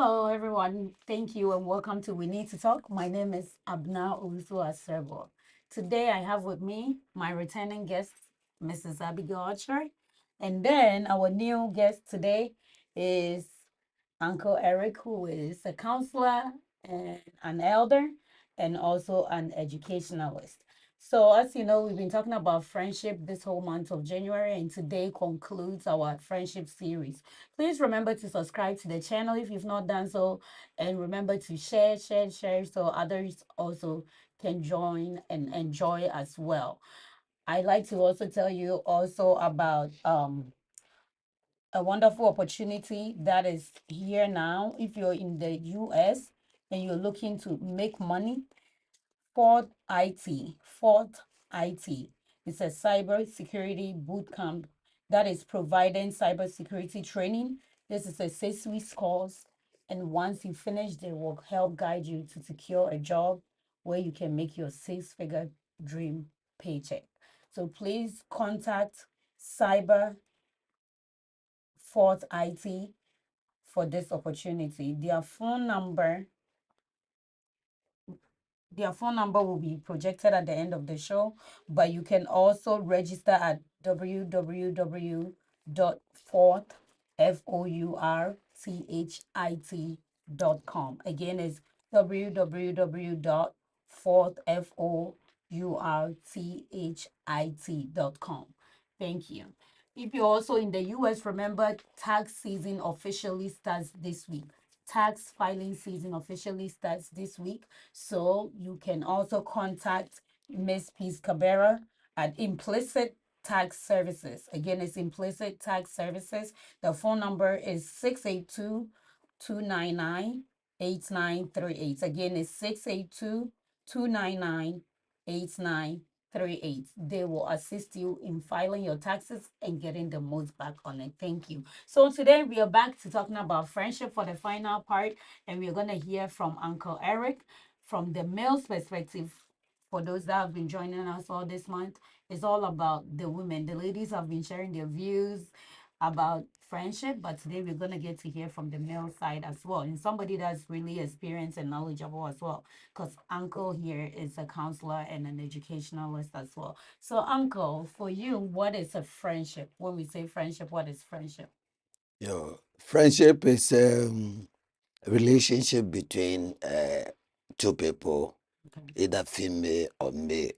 Hello, everyone. Thank you and welcome to We Need to Talk. My name is Abna Owusu Aserbo. Today, I have with me my returning guest, Mrs. Abigail Archer. And then our new guest today is Uncle Eric, who is a counselor and an elder and also an educationalist. So, as you know, we've been talking about friendship this whole month of January, and today concludes our friendship series. Please remember to subscribe to the channel if you've not done so, and remember to share so others also can join and enjoy as well. I'd like to also tell you also about a wonderful opportunity that is here now. If you're in the US and you're looking to make money, Fort IT. It's a cyber security boot camp that is providing cybersecurity training. This is a 6 week course, and once you finish, they will help guide you to secure a job where you can make your six-figure dream paycheck. So please contact Cyber Fort IT for this opportunity. Their phone number will be projected at the end of the show, but you can also register at www.forthit.com. Again, it's www.forthit.com. Thank you. If you're also in the US, remember tax season officially starts this week. Tax filing season officially starts this week. So you can also contact Miss Peace Cabrera at Implicit Tax Services. Again, it's Implicit Tax Services. The phone number is 682-299-8938. Again, it's 682-299-8938. They will assist you in filing your taxes and getting the most back on it. Thank you. So today we are back to talking about friendship for the final part, and we're going to hear from Uncle Eric from the male's perspective. For those that have been joining us all this month, it's all about the women. The ladies have been sharing their views about friendship, but today we're going to get to hear from the male side as well, and somebody that's really experienced and knowledgeable as well, because Uncle here is a counselor and an educationalist as well. So, Uncle, for you, what is a friendship? When we say friendship, what is friendship? Friendship is a relationship between two people, Okay. either female or male.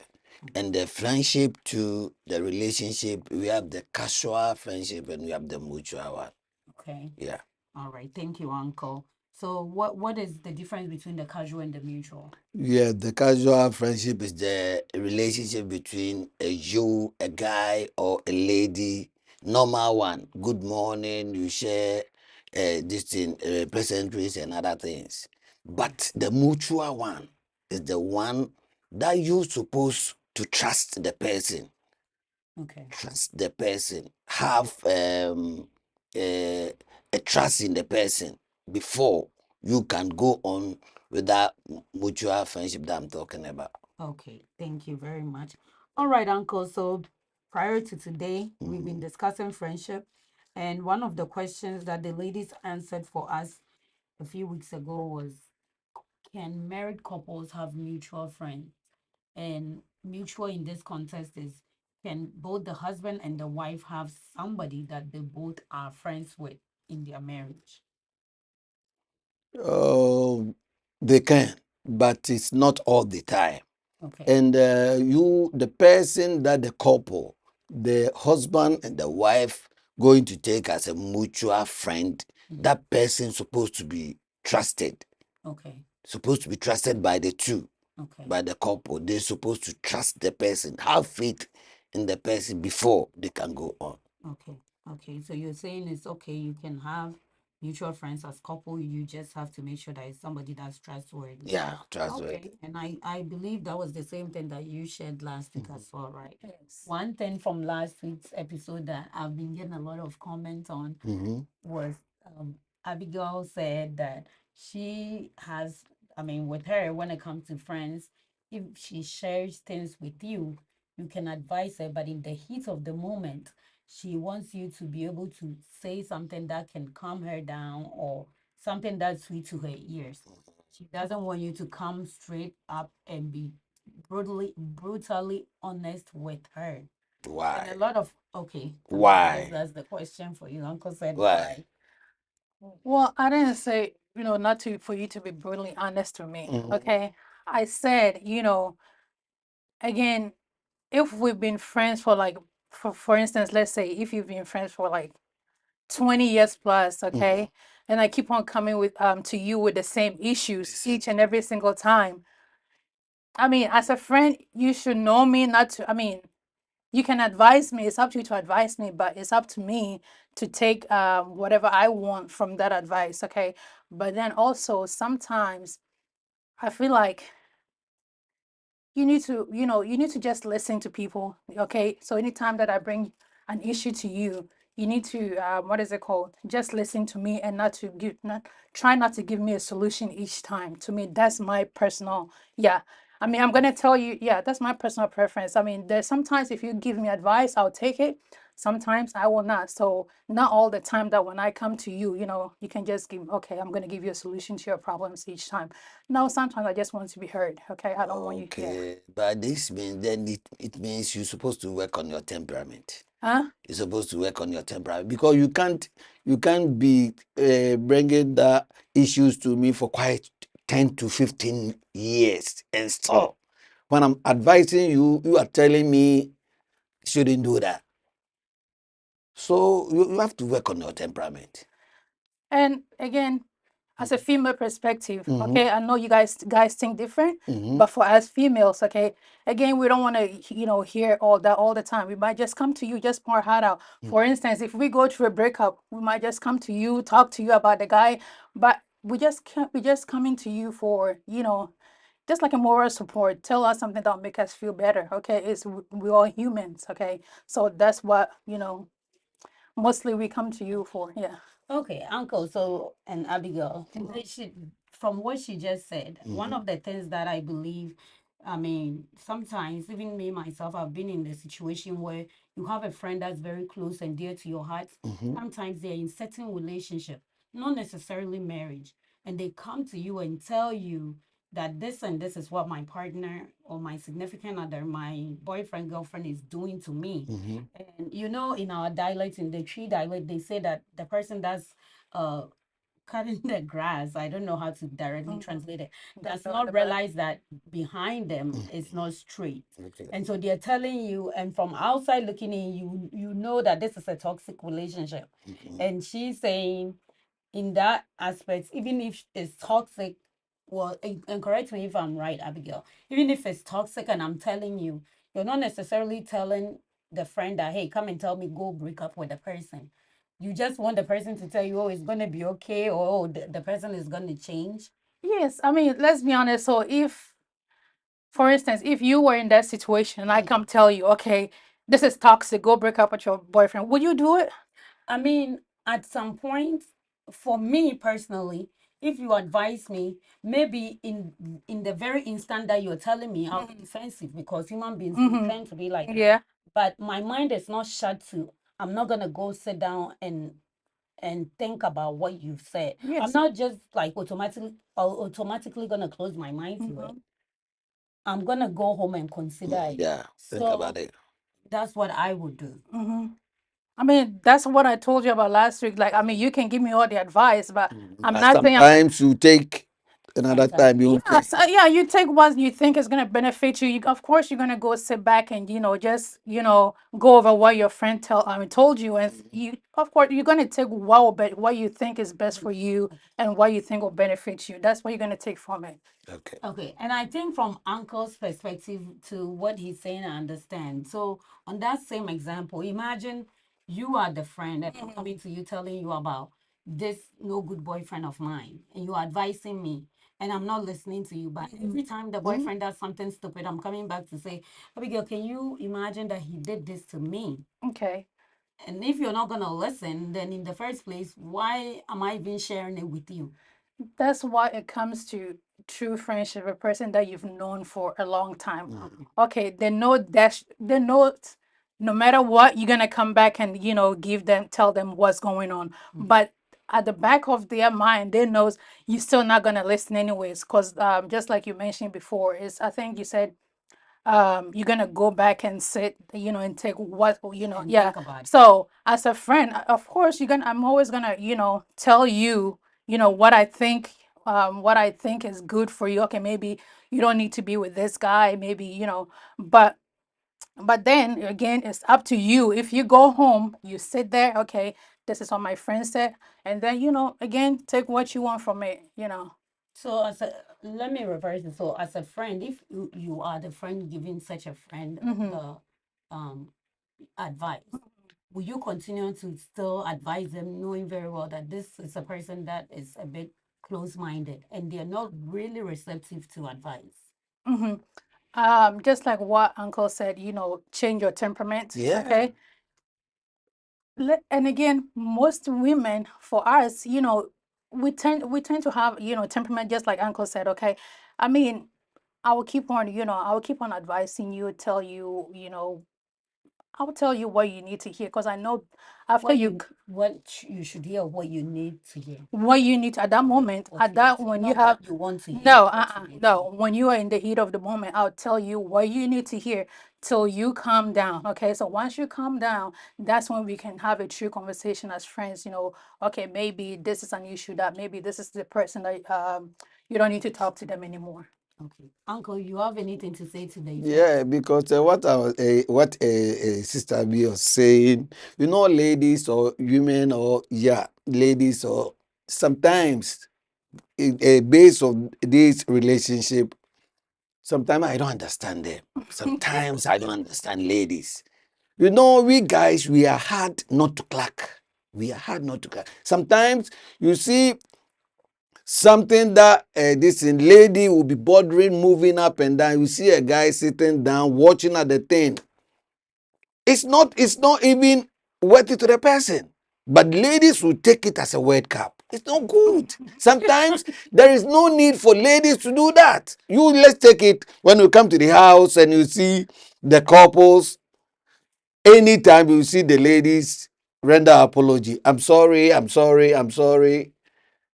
And the friendship to the relationship, we have the casual friendship and we have the mutual one. Okay. Yeah. All right. Thank you, Uncle. So, what is the difference between the casual and the mutual? Yeah, the casual friendship is the relationship between a guy, or a lady. Normal one. Good morning. You share this thing, pleasantries and other things. But the mutual one is the one that you supposed to trust the person. Okay. Trust the person. Have a trust in the person before you can go on with that mutual friendship that I'm talking about. Okay. Thank you very much. All right, Uncle. So, prior to today, we've been Mhm. discussing friendship, and one of the questions that the ladies answered for us a few weeks ago was, can married couples have mutual friends? And mutual in this context is, can both the husband and the wife have somebody that they both are friends with in their marriage? Oh, they can, but it's not all the time. Okay. And the person that the couple, the husband and the wife, going to take as a mutual friend, Mhm. that person supposed to be trusted, Okay. supposed to be trusted by the two, Okay. by the couple. They're supposed to trust the person, have faith in the person before they can go on. Okay. Okay. So you're saying it's okay, you can have mutual friends as couple, you just have to make sure that it's somebody that's trustworthy. Yeah, Okay. trustworthy. And I believe that was the same thing that you shared last week Mhm. as well, right? Yes. One thing from last week's episode that I've been getting a lot of comments on Mhm. was, Abigail said that she has, I mean, with her, when it comes to friends, if she shares things with you, you can advise her, but in the heat of the moment, she wants you to be able to say something that can calm her down or something that's sweet to her ears. She doesn't want you to come straight up and be brutally honest with her. And a Why? lot of, okay, I guess Why? that's the question for you. Uncle said Why? why. Well, I didn't say, not to for you to be brutally honest with me. Mhm. Okay. I said, again, if we've been friends for like, for instance, let's say if you've been friends for like 20 years plus, Mhm. okay, and I keep on coming with to you with the same issues each and every single time. I mean, as a friend, you should know me not to, I mean, you can advise me. It's up to you to advise me, but it's up to me to take whatever I want from that advice, okay? But then also sometimes I feel like you need to just listen to people, okay? So anytime that I bring an issue to you, you need to what is it called, just listen to me and not to give not try not to give me a solution each time. To me, that's my personal, yeah, I mean, I'm gonna tell you, yeah, that's my personal preference. I mean, there's sometimes if you give me advice, I'll take it. Sometimes I will not. So not all the time that when I come to you, you can just give, okay, I'm gonna give you a solution to your problems each time. No, sometimes I just want to be heard. Okay, I don't want you. Yeah. Okay, but this means then it means you're supposed to work on your temperament. Huh? You're supposed to work on your temperament because you can't be bringing the issues to me for quite 10 to 15 years and still when I'm advising you, you are telling me shouldn't do that. So you have to work on your temperament. And again, as a female perspective, Mm-hmm. okay, I know you guys think different, Mm-hmm. but for us females, okay, again, we don't want to hear all that all the time. We might just come to you, just pour our heart out. For instance, if we go through a breakup, we might just come to you, talk to you about the guy, but we just can't. We just coming to you for just like a moral support. Tell us something that'll make us feel better. Okay, we're all humans. Okay, so that's what mostly we come to you for. Yeah. Okay, Uncle, so, and Abigail, from what she just said, one Mm-hmm. of the things that I believe, I mean, sometimes even me myself, I've been in the situation where you have a friend that's very close and dear to your heart. Mm-hmm. Sometimes they're in certain relationship, not necessarily marriage, and they come to you and tell you that this and this is what my partner or my significant other, my boyfriend, girlfriend is doing to me. Mm-hmm. And in our dialect, in the tree dialect, they say that the person that's uh cutting the grass, I don't know how to directly translate it, does not realize that behind them it's not straight. Okay. And so they're telling you, and from outside looking in, you know that this is a toxic relationship. Mm-hmm. And she's saying in that aspect, even if it's toxic, well, and correct me if I'm right, Abigail, even if it's toxic and I'm telling you, you're not necessarily telling the friend that, hey, come and tell me, go break up with the person. You just want the person to tell you, oh, it's going to be okay, or oh, the person is going to change. Yes, I mean, let's be honest. So if, for instance, if you were in that situation and I come tell you, okay, this is toxic, go break up with your boyfriend, would you do it? I mean, at some point, for me personally, if you advise me, maybe in the very instant that you're telling me, I'll be defensive because human beings we Mm-hmm. tend to be like that. Yeah. But my mind is not shut to. I'm not gonna go sit down and think about what you've said. I'm Yes. not just like automatically gonna close my mind to it. Mm-hmm. I'm gonna go home and consider it. Yeah, think about So it. that's what I would do. Mm-hmm. I mean, that's what I told you about last week. Like, I mean, you can give me all the advice, but I'm But not saying I'm. sometimes you take another Sometimes, time you yeah. take. Yes, yeah, you take what you think is going to benefit you. Of course, you're going to go sit back and, just, go over what your friend told you. And you, of course, you're going to take what you think is best for you and what you think will benefit you. That's what you're going to take from it. Okay. Okay, and I think from Uncle's perspective to what he's saying, I understand. So, on that same example, imagine you are the friend and I'm coming to you telling you about this no good boyfriend of mine, and you're advising me, and I'm not listening to you. But every time the Mhm. boyfriend does something stupid, I'm coming back to say, Abigail, can you imagine that he did this to me? Okay. And if you're not going to listen, then in the first place, why am I even sharing it with you? That's why it comes to true friendship, a person that you've known for a long time. Okay. Okay, they know no matter what, you're gonna come back and tell them what's going on. Mhm. But at the back of their mind, they knows you're still not gonna listen anyways. Cause just like you mentioned before, is I think you said you're gonna go back and sit, and take what And yeah. think about it. So as a friend, of course I'm always gonna tell you what I think is good for you. Okay, maybe you don't need to be with this guy, maybe but then again, it's up to you. If you go home, you sit there, okay, this is what my friend said, and then again, take what you want from it. So let me reverse it. So as a friend, if you are the friend giving such a friend Mm-hmm. the um advice, will you continue to still advise them, knowing very well that this is a person that is a bit close-minded and they're not really receptive to advice? Mm-hmm. Just like what Uncle said, change your temperament. Yeah. Okay. And again, most women, for us, we tend to have temperament, just like Uncle said. Okay, I mean, I will keep on advising you, tell you, I will tell you what you need to hear, because I know after You should hear, what you need to hear, what you need at that moment, what you need to, when you not have what you want to hear, no, what you need to no, hear. when you are in the heat of the moment, I'll tell you what you need to hear till you calm down. Okay, so once you calm down, that's when we can have a true conversation as friends. Okay, maybe this is an issue, that maybe this is the person that you don't need to talk to them anymore. Okay. Uncle, you have anything to say to the effect? Yeah, because what Sister B was saying, ladies or women or ladies or sometimes a base of this relationship. Sometimes I don't understand them. Sometimes I don't understand ladies. We guys, we are hard not to clack. We are hard not to clack. Sometimes you see something that this lady will be bothering, moving up and down. You see a guy sitting down, watching at the thing. It's not even worth it to the person. But ladies will take it as a word cup. It's not good. Sometimes there is no need for ladies to do that. Let's take it when you come to the house and you see the couples. Anytime you see the ladies render apology, I'm sorry, I'm sorry, I'm sorry.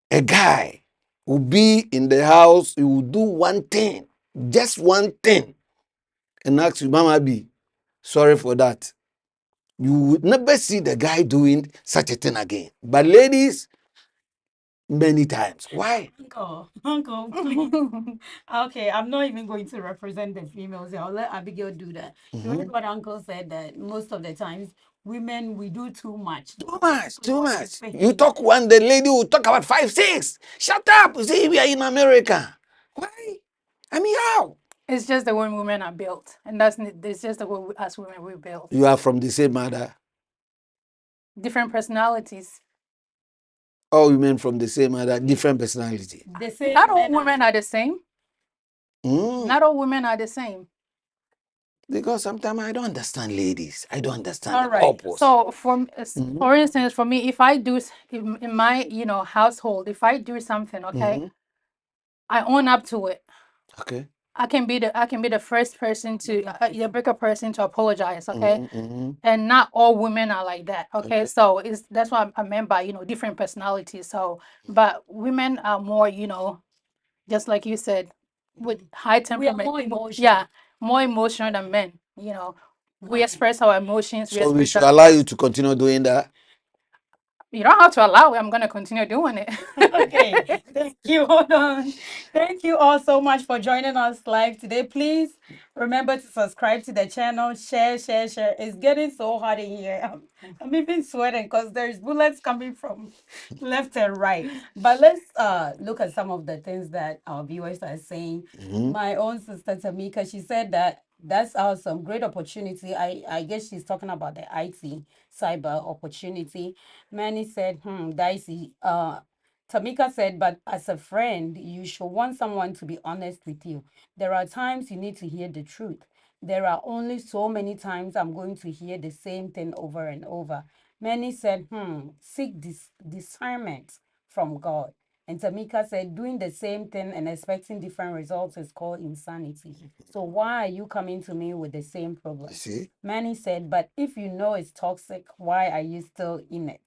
A guy will be in the house, he will do one thing, just one thing, and ask you, Mama B, sorry for that. You would never see the guy doing such a thing again. But ladies, many times. Why? Uncle, please. Okay, I'm not even going to represent the females here. I'll let Abigail do that. You heard what Uncle said, that most of the times women, we do too much. Too much, We too want to much. say You talk one, the lady will talk about 5, 6. Shut up. You see, we are in America. Why? I mean, how? It's just the way women are built, and it's just the way as women we're built. You are from the same mother. Different personalities. All women from the same mother, different personality. the same Not all men are- women are the same. Not all women are the same. Because sometimes I don't understand ladies. I don't understand All the right. couples. So for instance, for me, if I do in my household, if I do something, okay, I own up to it. Okay. I can be the first person to the bigger person to apologize, okay? And not all women are like that, okay? So that's why I meant by different personalities. So, but women are more, just like you said, with high we are temperament. more emotional. Yeah, more emotional than men. We express our emotions. We So we express should our allow you to continue doing that. You don't have to allow it. I'm gonna continue doing it. Okay, thank you. Hold on. Thank you all so much for joining us live today. Please remember to subscribe to the channel, share, share, share. It's getting so hot in here. I'm even sweating because there's bullets coming from left and right. But let's look at some of the things that our viewers are saying. My own sister Tamika, she said that that's awesome, great opportunity. I guess she's talking about the IT cyber opportunity. Manny said, dicey. Tamika said, but as a friend, you should want someone to be honest with you. There are times you need to hear the truth. There are only so many times I'm going to hear the same thing over and over. Many said, seek discernment from God. And Tamika said, doing the same thing and expecting different results is called insanity. So why are you coming to me with the same problem? See? Manny said, but if you know it's toxic, why are you still in it?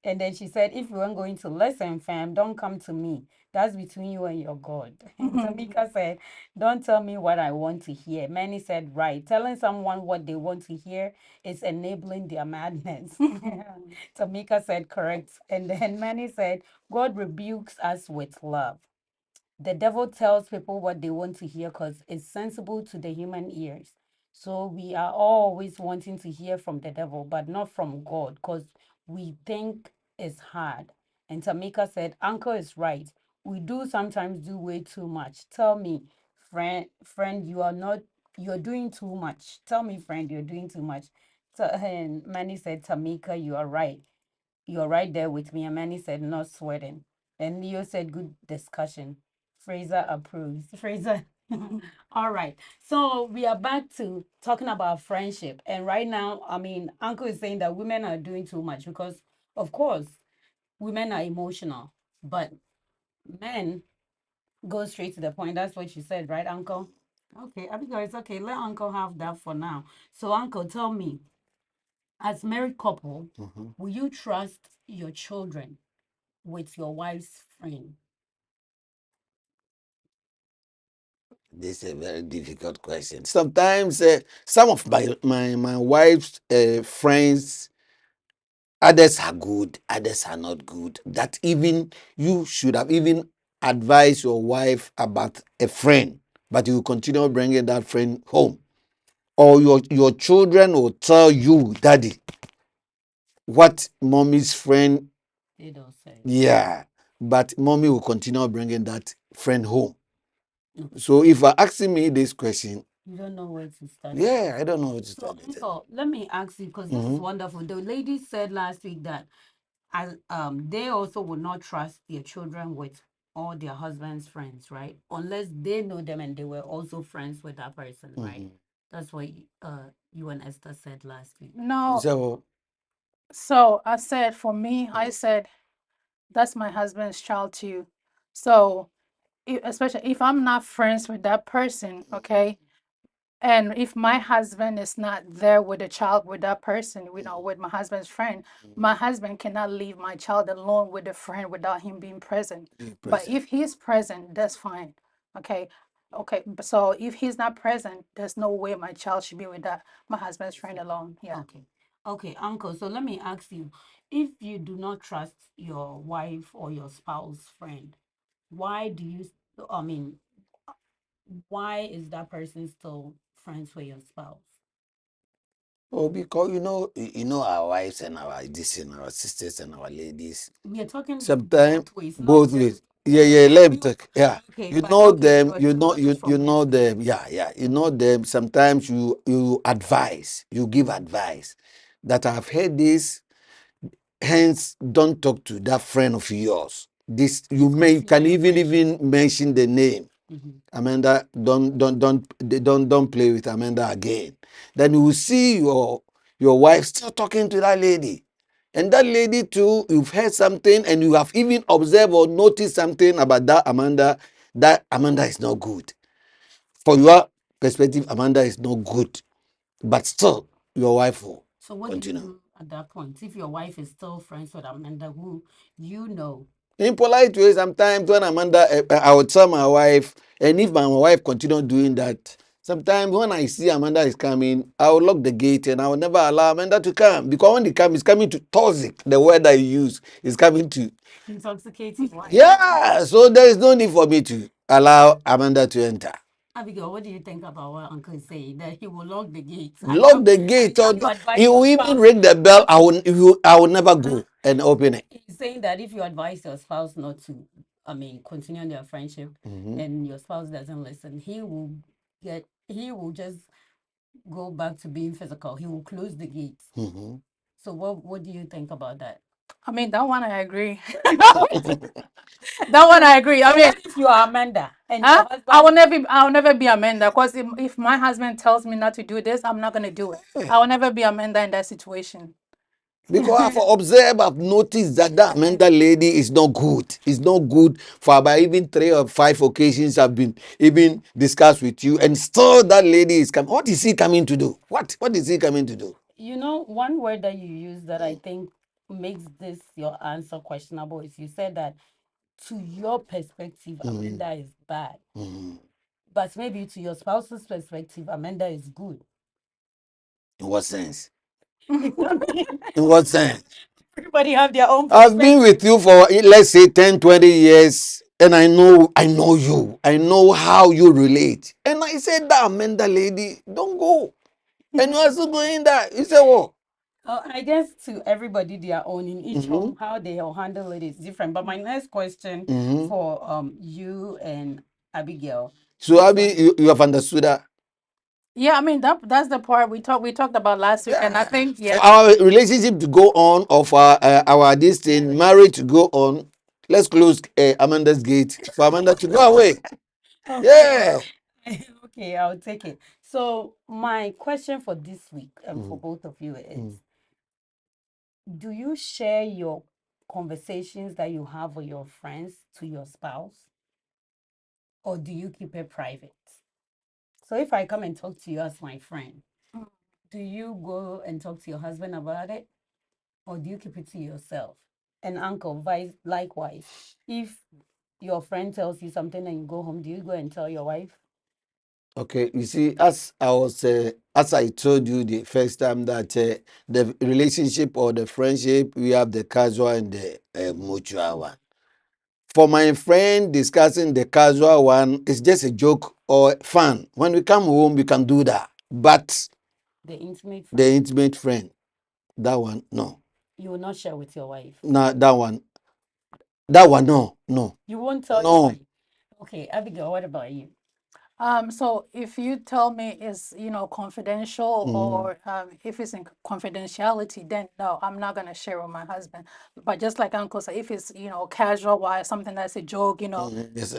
And then she said, if you weren't going to listen, fam, don't come to me. That's between you and your God. Tamika said, don't tell me what I want to hear. Manny said, right. Telling someone what they want to hear is enabling their madness. Tamika said, correct. And then Manny said, God rebukes us with love. The devil tells people what they want to hear because it's sensible to the human ears. So we are always wanting to hear from the devil, but not from God because we think it's hard. And Tamika said, Uncle is right. We do sometimes do way too much. Tell me, friend, you're doing too much. Tell me, friend, you're doing too much. So, and Manny said, Tamika, you are right. You're right there with me. And Manny said, not sweating. And Leo said, good discussion. Fraser approves. Fraser. All right. So we are back to talking about friendship. And right now, I mean, Uncle is saying that women are doing too much because, of course, women are emotional, but men go straight to the point. That's what you said, right, Uncle? Okay, Abigail, it's okay. Let Uncle have that for now. So, Uncle, tell me, as married couple, will you trust your children with your wife's friend? This is a very difficult question. Sometimes some of my wife's friends, others are good, others are not good. That even you should have even advised your wife about a friend, but you continue bringing that friend home. Or your children will tell you, Daddy, what mommy's friend, They don't say. yeah, but mommy will continue bringing that friend home. Okay. So if you're asking me this question, You don't know where to start. yeah, I don't know what to So, start with. Uncle, let me ask you because this is Mhm. wonderful. The lady said last week that they also would not trust their children with all their husband's friends, right? Unless they know them and they were also friends with that person, right? That's what you and Esther said last week. No. So So I said, for me, I said, that's my husband's child too. So, especially if I'm not friends with that person, okay, and if my husband is not there with the child with that person, with my husband's friend, my husband cannot leave my child alone with a friend without him being present. But if he's present, that's fine. Okay. Okay. So if he's not present, there's no way my child should be with my husband's friend alone. Yeah. Okay. Okay, Uncle. So let me ask you, if you do not trust your wife or your spouse friend, why do you, I mean, why is that person still friends with your spouse? oh, because our wives and our sisters and our ladies. We are talking Sometimes both ways, not both just ways. Yeah. Let me we talk. Yeah, okay, you but know okay, them. you are You know talking you from you know experience. them. Yeah. You know them. Sometimes you advise. You give advice. That I've heard this. Hence, don't talk to that friend of yours. This you can even mention the name. Amanda, don't play with Amanda again. Then you will see your wife still talking to that lady. And that lady too, you've heard something and you have even observed or noticed something about that Amanda is not good. For your perspective, Amanda is not good. But still, your wife will So what do you continue. do at that point? If your wife is still friends with Amanda, who you know, In polite way, sometimes when Amanda, I would tell my wife, and if my wife continue doing that, sometimes when I see Amanda is coming, I will lock the gate and I will never allow Amanda to come. Because when they come, it's coming to toxic. The word I use is coming to, intoxicating wife. yeah. So there is no need for me to allow Amanda to enter. Abigail, what do you think about what Uncle is saying? That he will lock the gates. Lock the gate. Or You advise he will your even spouse. ring the bell. I will never go and open it. He's saying that if you advise your spouse not to, continue their friendship, and your spouse doesn't listen, he will just go back to being physical. He will close the gates. So what do you think about that? I mean, that one I agree. That one I agree. I mean, What if you are Amanda and huh? your husband? I will never be Amanda because if my husband tells me not to do this, I'm not gonna do it. I will never be Amanda in that situation. Because I've observed, I've noticed that mental lady is not good. It's not good for about even 3 or 5 occasions I've been even discussed with you, and still that lady is coming. What is he coming to do? What is he coming to do? You know, one word that you use that I think makes this your answer questionable is you said that to your perspective, Amanda is bad, but maybe to your spouse's perspective, Amanda is good. In what sense? Everybody In what sense? have their own I've been perspective. with you for let's say 10, 20 years, and I know you. I know how you relate. And I said that Amanda lady, don't go. And you are still going there. You say what? I guess to everybody their own. In each Mm-hmm. home, how they handle it is different. But my next question Mm-hmm. for you and Abigail So is Abby, you have understood that. Yeah, I mean that's the part we talked about last week, and I Yeah. think For yeah. our relationship to go on, or for our this thing, marriage to go on, let's close Amanda's gate for Amanda to go away. okay. Yeah. Okay, I'll take it. So my question for this week and for Mm, both of you is, mm. do you share your conversations that you have with your friends to your spouse, or do you keep it private? So if I come and talk to you as my friend, Mm. do you go and talk to your husband about it, or do you keep it to yourself? And uncle, vice likewise. If your friend tells you something and you go home, do you go and tell your wife? Okay, you see, as I told you the first time that the relationship or the friendship, we have the casual and the mutual one. For my friend, discussing the casual one is just a joke or fun. When we come home, we can do that. But The intimate the friend, intimate friend, that one, no. you will not share with your wife. No, that one, no, no, You won't tell your no. wife. Okay, Abigail, what about you? So if you tell me it's, confidential, Mm, or if it's in confidentiality, then no, I'm not gonna share with my husband. But just like Uncle said, if it's, casual wise, something that's a joke, yes,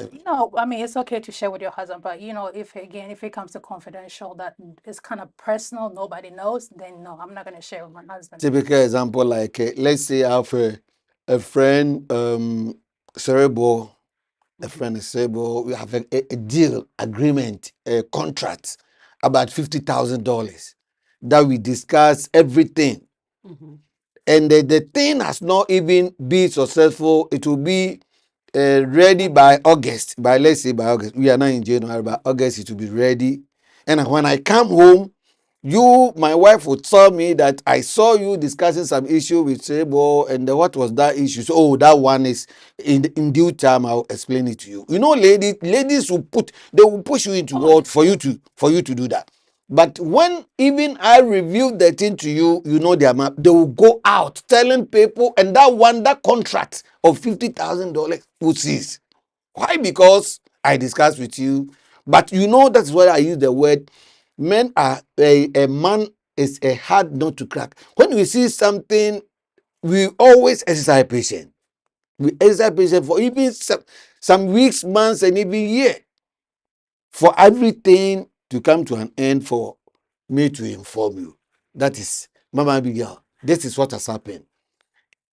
I mean, it's okay to share with your husband. But if it comes to confidential, that is kind of personal, nobody knows, then no, I'm not gonna share with my husband. typical example like let's say I have a friend, cerebral. A Mhm, friend is cerebral. We have a deal, agreement, a contract about $50,000 that we discuss everything. mhm, And the thing has not even been successful. It will be ready by August. By let's say by August, we are not in January. By August, it will be ready. And when I come home, my wife would tell me that I saw you discussing some issue with Sebo, and what was that issue? So, oh, that one is in due time. I'll explain it to you. You know, ladies will push you into Oh, what for you to do that. But when even I reveal the thing to you, you know they will go out telling people, and that contract of $50,000 will cease. Why? Because I discussed with you. But you know that's why I use the word. Men are a man is a hard nut to crack. When we see something, we always exercise patience. We exercise patience for even some weeks, months, and even year for everything to come to an end, for me to inform you. That is, Mama Abigail, this is what has happened.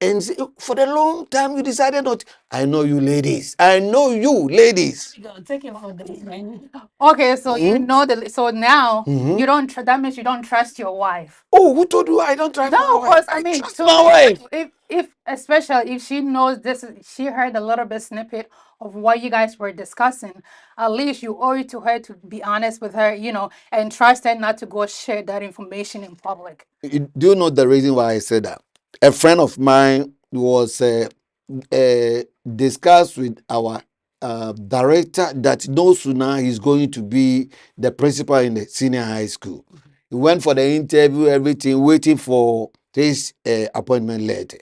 And for the long time, you decided not. I know you ladies. I know you ladies. Abigail, take it for the friend. Okay, so Hmm? so now Hmm. that means you don't trust your wife. Oh, who told you I don't trust No, my wife? because I I mean, trust to my me, wife. if especially if she knows she heard a little bit snippet of what you guys were discussing, at least you owe it to her to be honest with her, and trust her not to go share that information in public. Do you know the reason why I said that? A friend of mine was discussed with our director that no sooner he's going to be the principal in the senior high school. He went for the interview, everything, waiting for his appointment letter.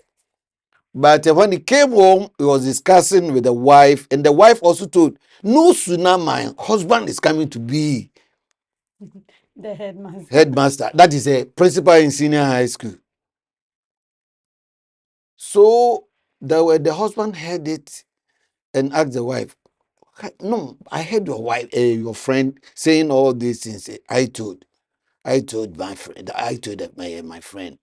But when he came home, he was discussing with the wife, and the wife also told, no sooner my husband is coming to be The headmaster. headmaster, that is a principal in senior high school. So the husband heard it and asked the wife, no, I heard your wife, your friend saying all these things. I told my friend, I told my friend.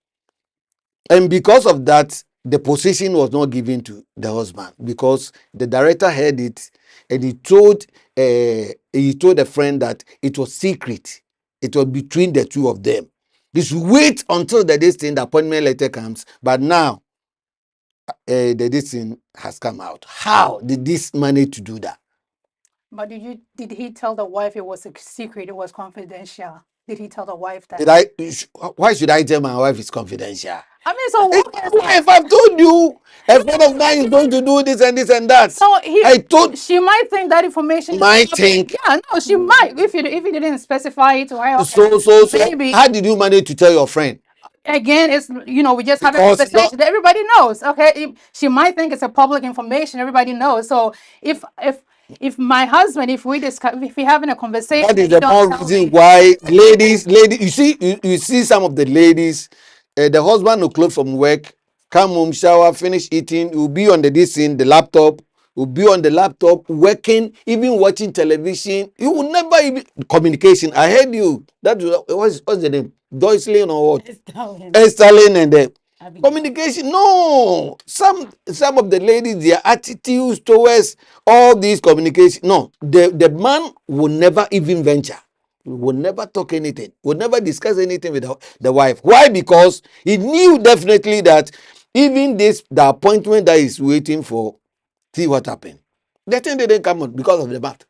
And because of that, the position was not given to the husband because the director heard it, and he told a friend that it was secret. It was between the two of them. They should wait until the appointment letter comes. But now this thing has come out. How did this manage to do that? But did he tell the wife it was a secret, it was confidential? Did he tell the wife that? Did I? Why should I tell my wife it's confidential? I mean, so It's my wife. I've told you. A friend of mine is going to do this and this and that. so I told. she might think that information is Might public. think. Yeah, no, she might. If you didn't specify it to her, okay, So maybe how did you manage to tell your friend? again, it's we just have a Because conversation that everybody knows. Okay, she might think it's a public information. Everybody knows. So if my husband, if we having a conversation, that is and you the don't more tell reason me, why ladies, you see some of the ladies, the husband will close from work, come home, shower, finish eating, will be on this thing, the laptop, will be on the laptop, working, even watching television. You will never even communication. I heard you. That was what's the name? Joycelyn or what? Stallion. Sterling and the Abigail. communication. No, some of the ladies, their attitudes towards all these communication. No, the man will never even venture. Will never talk anything. Will never discuss anything with the wife. Why? Because he knew definitely that even the appointment that he's waiting for, see what happened. The thing didn't come out because of the math.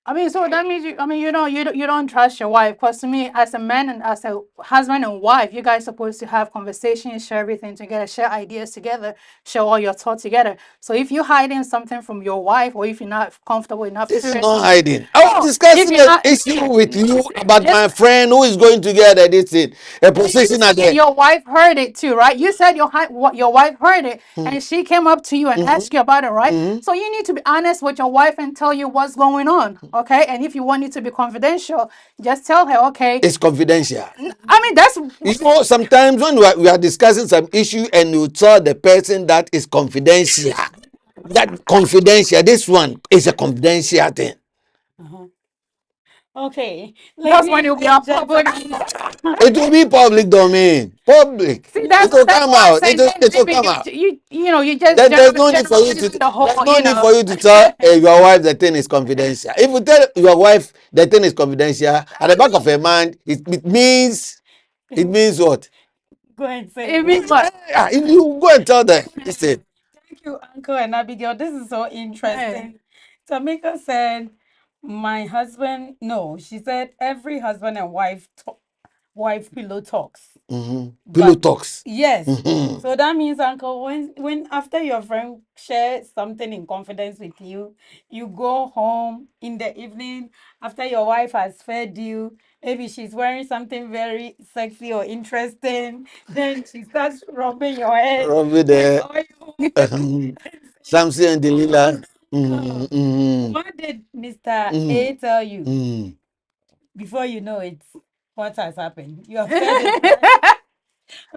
I mean, so that means you don't trust your wife. Because to me, as a man and as a husband and wife, you guys supposed to have conversations, share everything together, share ideas together, share all your thoughts together. So if you're hiding something from your wife, or if you're not comfortable enough This to is share not something, hiding. I was no, if discussing you're an not, issue with you about just my friend who is going to get this thing, a position at the. your wife heard it too, right? You said your wife heard it, and she came up to you and asked you about it, right? So you need to be honest with your wife and tell you what's going on, okay? And if you want it to be confidential, just tell her, okay. It's confidential. I mean, that's You know, sometimes when we are discussing some issue and you tell the person that is confidential, that confidential, this one is a confidential thing. Uh-huh. Okay. that's when it'll be on gentlemen. public. It will be public domain. Public. See, It will that's come why I'm out. saying It will maybe come out. you just There's no need for you to. generalize the whole, There's no need for you to tell your wife the thing is confidential. If you tell your wife the thing is confidential, at the back of her mind, it means what? Go and say It it. means what? Yeah, you go and tell them. Listen. Thank you, Uncle and Abigail. This is so interesting. Tamika said, my husband, no, she said every husband and wife pillow talks. Pillow But talks. yes, Mhm. so that means, Uncle, when after your friend shares something in confidence with you, you go home in the evening after your wife has fed you. Maybe she's wearing something very sexy or interesting. Then she starts rubbing your head Robbie with there. oil. Samson and Delilah. What did Mr. A tell you? Mm. Before you know it, what has happened? You have said it, right?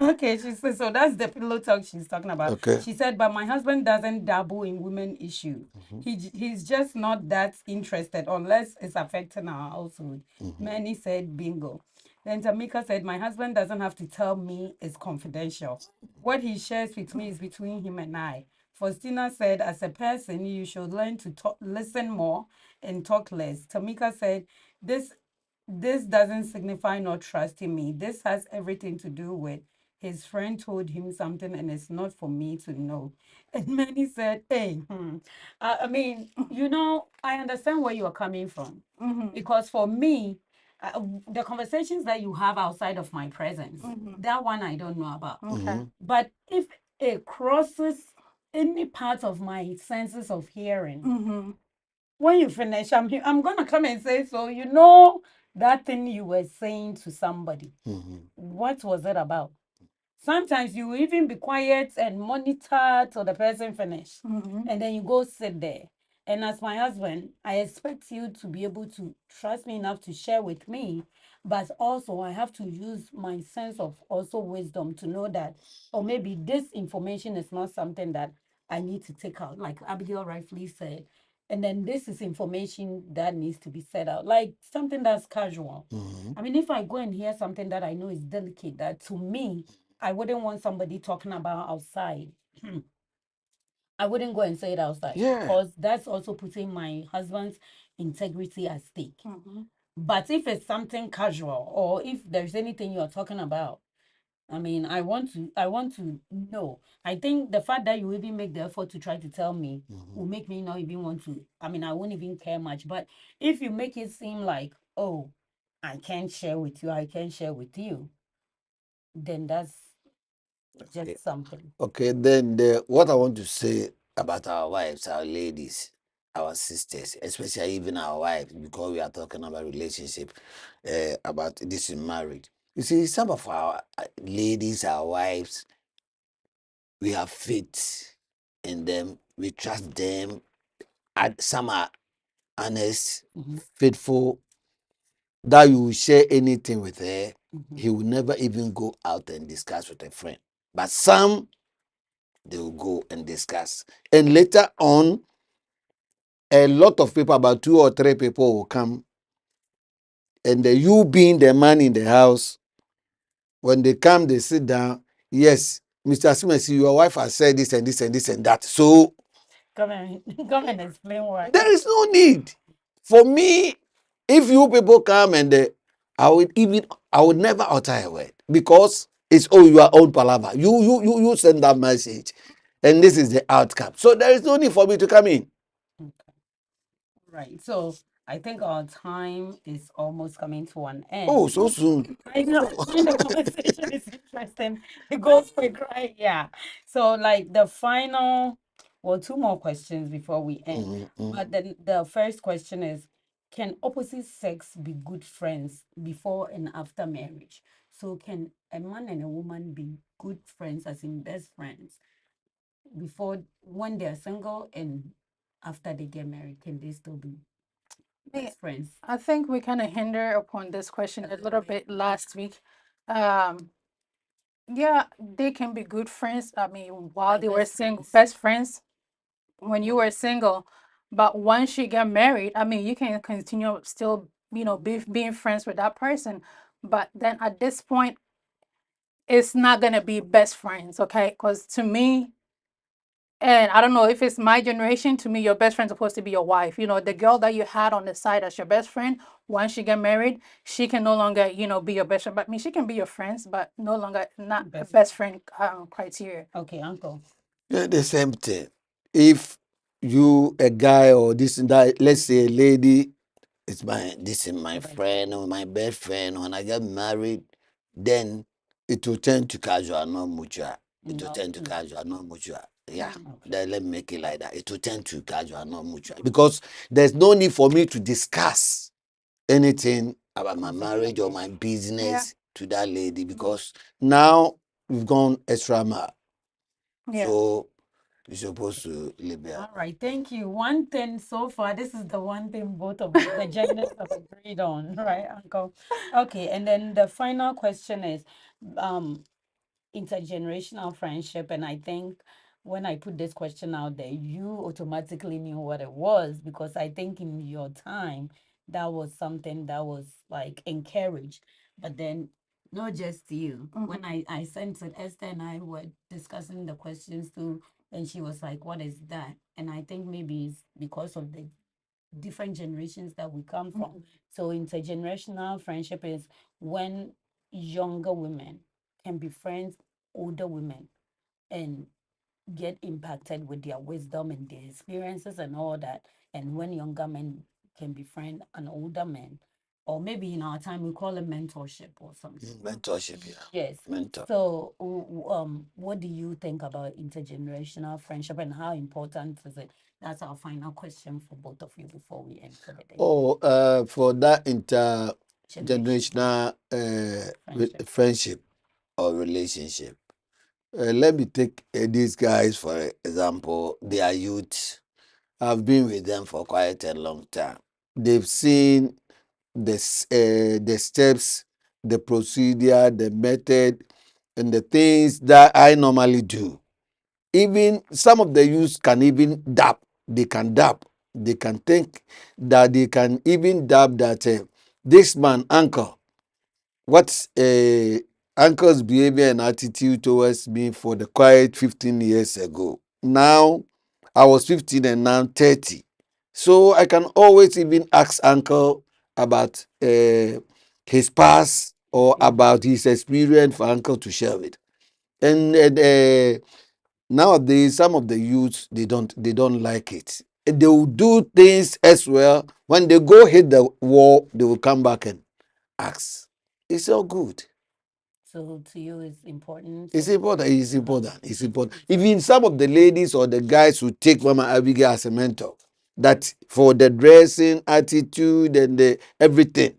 Okay, she said, so that's the pillow talk she's talking about. Okay. She said, but my husband doesn't dabble in women issue. He's just not that interested unless it's affecting our household. Many said bingo. Then Tamika said, my husband doesn't have to tell me it's confidential. What he shares with me is between him and I. Faustina said, as a person, you should learn to listen more and talk less. Tamika said, this this doesn't signify not trusting me. This has everything to do with his friend told him something and it's not for me to know. And many said, hey, I mean, I understand where you're coming from. Because for me, the conversations that you have outside of my presence, that one I don't know about. Okay. But if it crosses any part of my senses of hearing, when you finish, I'm gonna come and say, so that thing you were saying to somebody, what was it about? Sometimes you will even be quiet and monitor till the person finish, and then you go sit there. And as my husband, I expect you to be able to trust me enough to share with me, but also I have to use my sense of also wisdom to know that, or maybe this information is not something that I need to take out, like Abigail rightfully said. And then this is information that needs to be said out, like something that's casual. I mean, if I go and hear something that I know is delicate, that to me, I wouldn't want somebody talking about outside. I wouldn't go and say it outside, Yeah. because that's also putting my husband's integrity at stake. But if it's something casual, or if there's anything you're talking about, I mean, I want to know. I think the fact that you even make the effort to try to tell me will make me not even want to. I mean, I won't even care much. But if you make it seem like, oh, I can't share with you, I can't share with you, then that's Okay. just something. Okay, then what I want to say about our wives, our ladies, our sisters, especially even our wives, because we are talking about relationship, about this in marriage. You see, some of our ladies, our wives, we have faith in them, we trust them, and some are honest, Mhm, faithful, that you will share anything with her. mhm. He will never even go out and discuss with a friend. But some, they will go and discuss. And later on, a lot of people, about 2 or 3 people, will come. And you being the man in the house, when they come, they sit down. Yes, Mr. Simesi, your wife has said this and this and this and that. So Come and come and explain why. there is no need. For me, if you people come and I would never utter a word, because it's all your own palaver. You send that message, and this is the outcome. So there is no need for me to come in. Right. So I think our time is almost coming to an Oh, end. so soon. I know when the conversation is interesting, it goes quick, right? Yeah. So like the final, well, 2 more questions before we end. But then the first question is, can opposite sex be good friends before and after marriage? So can a man and a woman be good friends, as in best friends, before when they're single and after they get married? Can they still be Me, best friends? I think we kind of hinder upon this question a little bit last week. Um, yeah, they can be good friends. I mean, while Like they were best single, friends. best friends when you were single. But once you get married, I mean, you can continue still, being friends with that person. But then at this point, it's not gonna be best friends, okay? Because to me, and I don't know if it's my generation, to me, your best friend's supposed to be your wife. The girl that you had on the side as your best friend, once you get married, she can no longer, be your best friend. But I mean, she can be your friends, but no longer not a Best. best friend criteria. Okay, uncle. Yeah, the same thing. If you, a guy, or this and that, let's say a lady, this is my Best. friend or my best friend. When I get married, then it will turn to casual, not mutual. It will No. turn to casual, not mutual. Yeah. Okay. Then let me make it like that. It will turn to casual, not mutual. Because there's no need for me to discuss anything about my marriage or my Yeah. business to that lady, because now we've gone extra mile. Yeah. So you're supposed to live there. All right, thank you. One thing so far, this is the one thing both of the genders have agreed on, right, Uncle? Okay, and then the final question is, um, intergenerational friendship. And I think when I put this question out there, you automatically knew what it was, because I think in your time that was something that was like encouraged. But then not just you. When I sent it, Esther and I were discussing the questions too, and she was like, "What is that?" And I think maybe it's because of the different generations that we come from. So intergenerational friendship is when younger women can befriend older women and get impacted with their wisdom and their experiences and all that. And when younger men can befriend an older man, or maybe in our time we call it mentorship or something. Mentorship, yeah. Yes. Mentor. So, what do you think about intergenerational friendship and how important is it? That's our final question for both of you before we end for the day. Oh, for that Generation intergenerational friendship. friendship or relationship, let me take these guys for example. They are youth. I've been with them for quite a long time. They've seen the steps, the procedure, the method, and the things that I normally do. Even some of the youths can even dab. They can dab. They can think that they can even dab that this man, uncle, what's uncle's behavior and attitude towards me for the quiet 15 years ago. Now, I was 15 and now 30. So I can always even ask uncle about his past, or Yeah. about his experience for uncle to share it. And nowadays, some of the youths they don't like it. And they will do things as well. When they go hit the wall, they will come back and ask. It's all good. So to you, it's important It's for important. It's to have important. It's important. it's Even some of the ladies or the guys who take Mama Abigail as a mentor, that for the dressing, attitude, and the everything,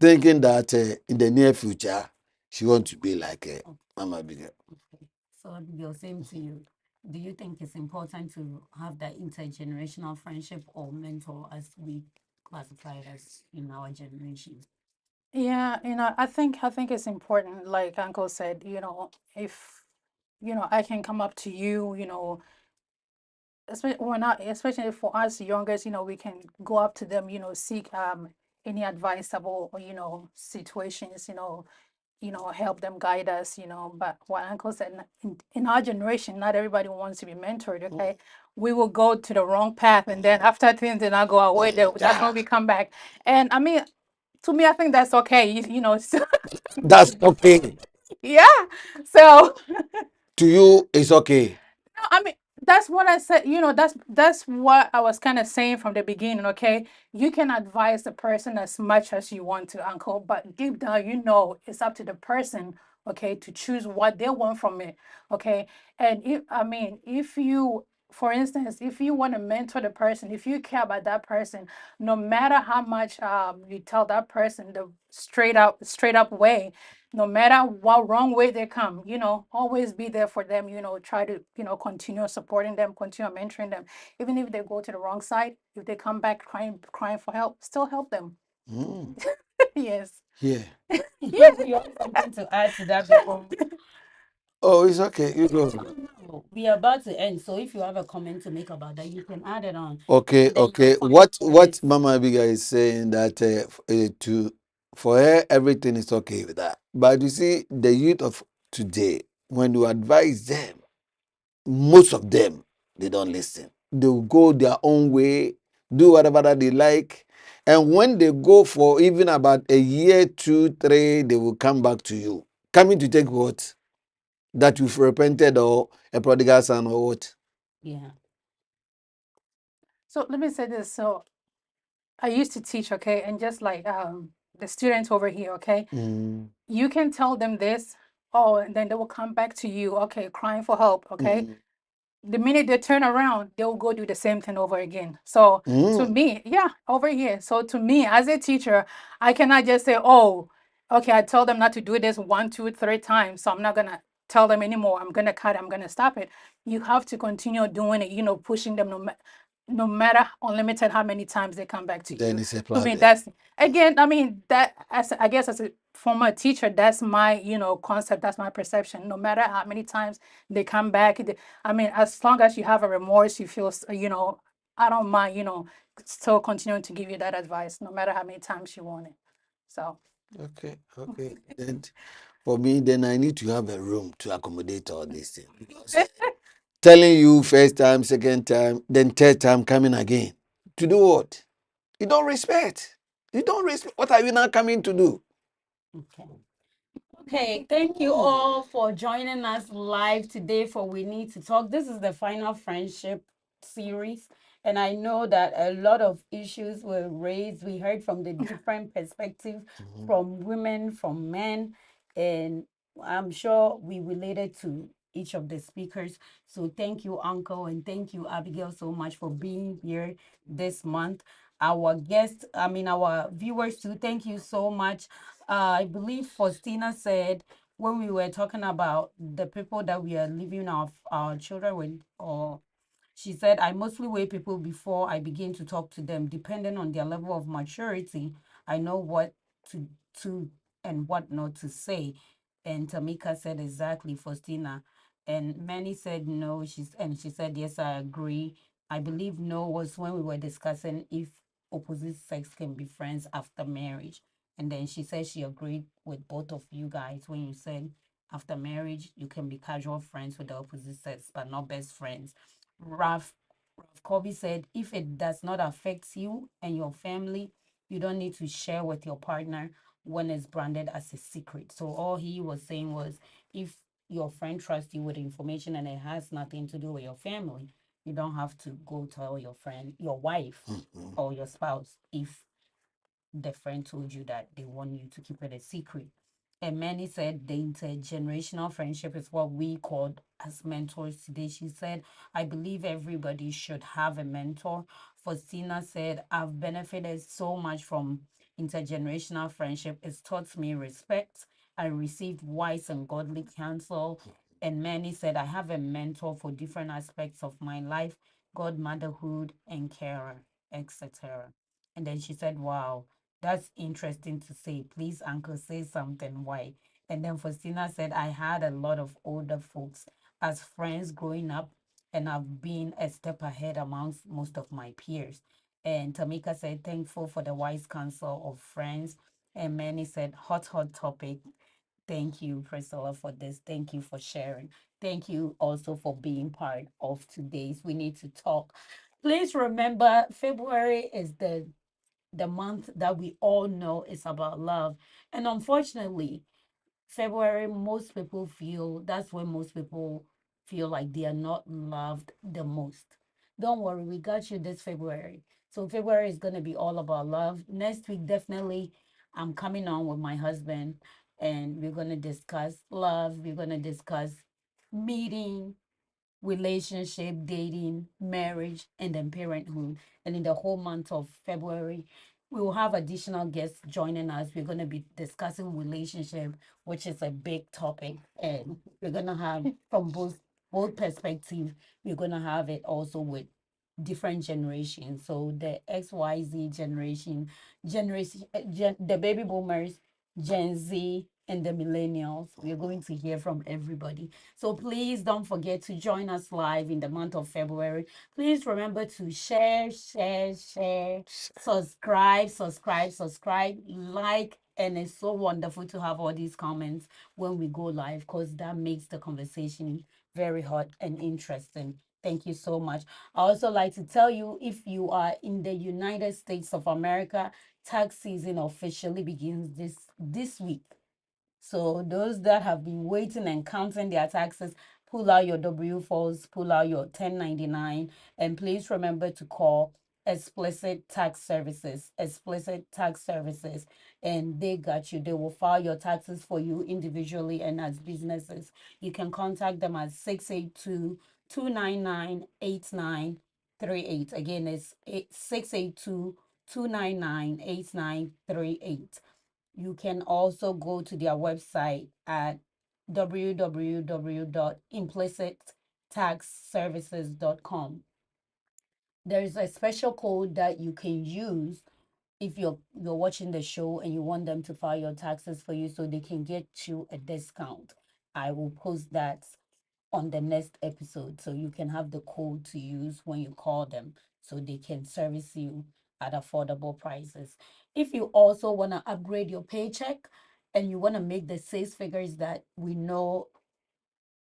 thinking that in the near future she want to be like okay. Mama Abigail. Okay. So Abigail, same to you. Do you think it's important to have that intergenerational friendship or mentor as we classify it as in our generation? Yeah, I think it's important, like Uncle said, if I can come up to you, especially we're not, especially for us youngest, we can go up to them, seek any advice about, situations, help them guide us, But what Uncle said, in our generation, not everybody wants to be mentored, okay? We will go to the wrong path, and then after things did not go our way, that's when we come back. And I mean, to me, I think that's okay. So, That's okay. yeah. So To you, it's okay. no, I mean, that's what I said. That's what I was kind of saying from the beginning. Okay, you can advise the person as much as you want to, Uncle, but deep down, it's up to the person. Okay, to choose what they want from it. Okay, and if you, for instance, if you want to mentor the person, if you care about that person, no matter how much you tell that person the straight up way, no matter what wrong way they come, always be there for them, try to, continue supporting them, continue mentoring them. Even if they go to the wrong side, if they come back crying for help, still help them. Mm, Yes. yeah. Yeah. You have something to add to that before? Oh, it's okay. You go. No, we are about to end. So if you have a comment to make about that, you can add it on. Okay, And then your okay. final What words. Mama Abigail is saying that to for her everything is okay with that. But you see, the youth of today, when you advise them, most of them they don't listen. They will go their own way, do whatever that they like, and when they go for even about a year, 2, 3, they will come back to you, coming to take what that you've repented or a prodigal son or what. Yeah. So let me say this. So I used to teach, okay, and just like the students over here, okay, Mm, you can tell them this, oh, and then they will come back to you, okay, crying for help, okay. mm, The minute they turn around, they'll go do the same thing over again. So to mm. me, yeah, over here. So to me, as a teacher, I cannot just say, oh, okay, I tell them not to do this 1, 2, 3 times. So I'm not gonna tell them anymore. I'm gonna cut it, I'm gonna stop it. You have to continue doing it, pushing them no matter unlimited how many times they come back to Then you. it's a To me, problem. that's again, I mean, that as I guess as a former teacher, that's my, concept, that's my perception. No matter how many times they come back, I mean, as long as you have a remorse, you feel, I don't mind, still continuing to give you that advice, no matter how many times you want it. So, Okay, okay. Then for me, then I need to have a room to accommodate all these things. Because telling you first time, second time, then third time coming again. To do what? You don't respect. You don't respect. What are you now coming to do? Okay. Okay, thank you all for joining us live today for We Need to Talk. This is the final friendship series, and I know that a lot of issues were raised. We heard from the different perspectives Mhm. from women, from men, and I'm sure we related to each of the speakers. So thank you, Uncle, and thank you, Abigail, so much for being here this month. Our guests, I mean, our viewers too, thank you so much. I believe Faustina said when we were talking about the people that we are leaving our children with, or she said, I mostly weigh people before I begin to talk to them. Depending on their level of maturity, I know what to and what not to say. And Tamika said exactly, Faustina. And many said no. She said yes, I agree. I believe no was when we were discussing if opposite sex can be friends after marriage. And then she said she agreed with both of you guys when you said after marriage you can be casual friends with the opposite sex, but not best friends. Ralph Kobe said, if it does not affect you and your family, you don't need to share with your partner. when it's branded as a secret. So all he was saying was, if your friend trusts you with information and it has nothing to do with your family, you don't have to go tell your friend, your wife, or your spouse if the friend told you that they want you to keep it a secret. And many said the intergenerational friendship is what we called as mentors today. She said, I believe everybody should have a mentor. Faustina said, I've benefited so much from intergenerational friendship. It's taught me respect. I received wise and godly counsel. And many said, I have a mentor for different aspects of my life, God, motherhood, and carer, etc. And then she said, wow, that's interesting to say. Please, uncle, say something. Why? And then Faustina said, I had a lot of older folks as friends growing up, and I've been a step ahead amongst most of my peers. And Tamika said, thankful for the wise counsel of friends. And Manny said, hot, hot topic. Thank you, Priscilla, for this. Thank you for sharing. Thank you also for being part of today's We Need to Talk. Please remember, February is the month that we all know is about love. And unfortunately, February, most people feel that's when most people feel like they are not loved the most. Don't worry, we got you this February. So February is going to be all about love. Next week, definitely, I'm coming on with my husband and we're going to discuss love. We're going to discuss meeting, relationship, dating, marriage, and then parenthood. And in the whole month of February, we will have additional guests joining us. We're going to be discussing relationship, which is a big topic, and we're going to have from both perspectives. We're going to have it also with different generations. So the XYZ generation, the baby boomers, Gen Z, and the millennials. We're going to hear from everybody. So please don't forget to join us live in the month of February. Please remember to share, subscribe, like. And it's so wonderful to have all these comments when we go live because that makes the conversation very hot and interesting. Thank you so much. I also like to tell you, if you are in the United States of America, tax season officially begins this week. So those that have been waiting and counting their taxes, pull out your W-4s, pull out your 1099, and please remember to call Explicit Tax Services. Explicit Tax Services, and they got you. They will file your taxes for you individually and as businesses. You can contact them at 682-299-8938. Again, it's 682-299-8938. You can also go to their website at www.implicitaxservices.com. There is a special code that you can use if you're watching the show and you want them to file your taxes for you so they can get you a discount. I will post that on the next episode so you can have the code to use when you call them so they can service you at affordable prices. If you also want to upgrade your paycheck and you want to make the six figures that we know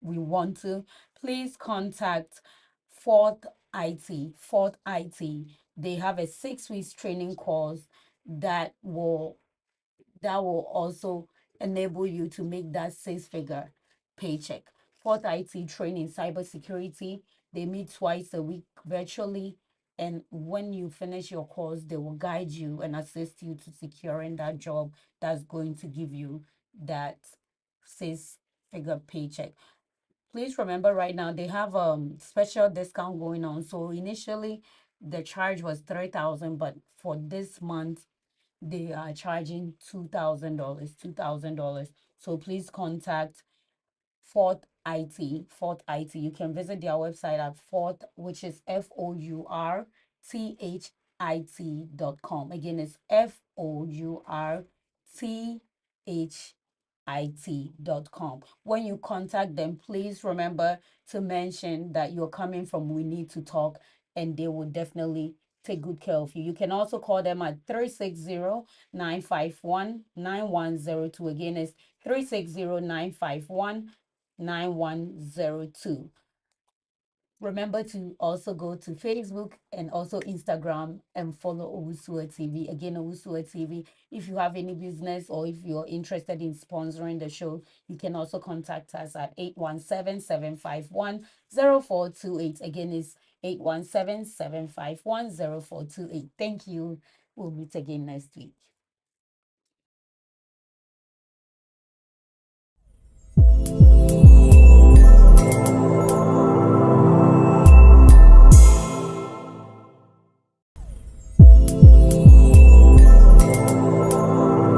we want to, please contact Fourth IT. Fourth IT. They have a 6 weeks training course that will also enable you to make that six-figure paycheck. Fourth IT training, cybersecurity, they meet twice a week virtually. And when you finish your course, they will guide you and assist you to securing that job that's going to give you that six-figure paycheck. Please remember right now they have special discount going on. So initially the charge was 3,000, but for this month they are charging $2,000, $2,000. So please contact Fourth IT, Fourth IT. You can visit their website at Fourth, which is FOURTHIT.com. Again, it's FOURTHIT.com. When you contact them, please remember to mention that you're coming from We Need to Talk, and they will definitely take good care of you. You can also call them at 360-951-9102. Again, it's 360-951-9102. Remember to also go to Facebook and also Instagram and follow Owusua TV. Again, Owusua TV. If you have any business or if you're interested in sponsoring the show, you can also contact us at 817-751-0428. Again, it's 817-751-0428. Thank you. We'll meet again next week.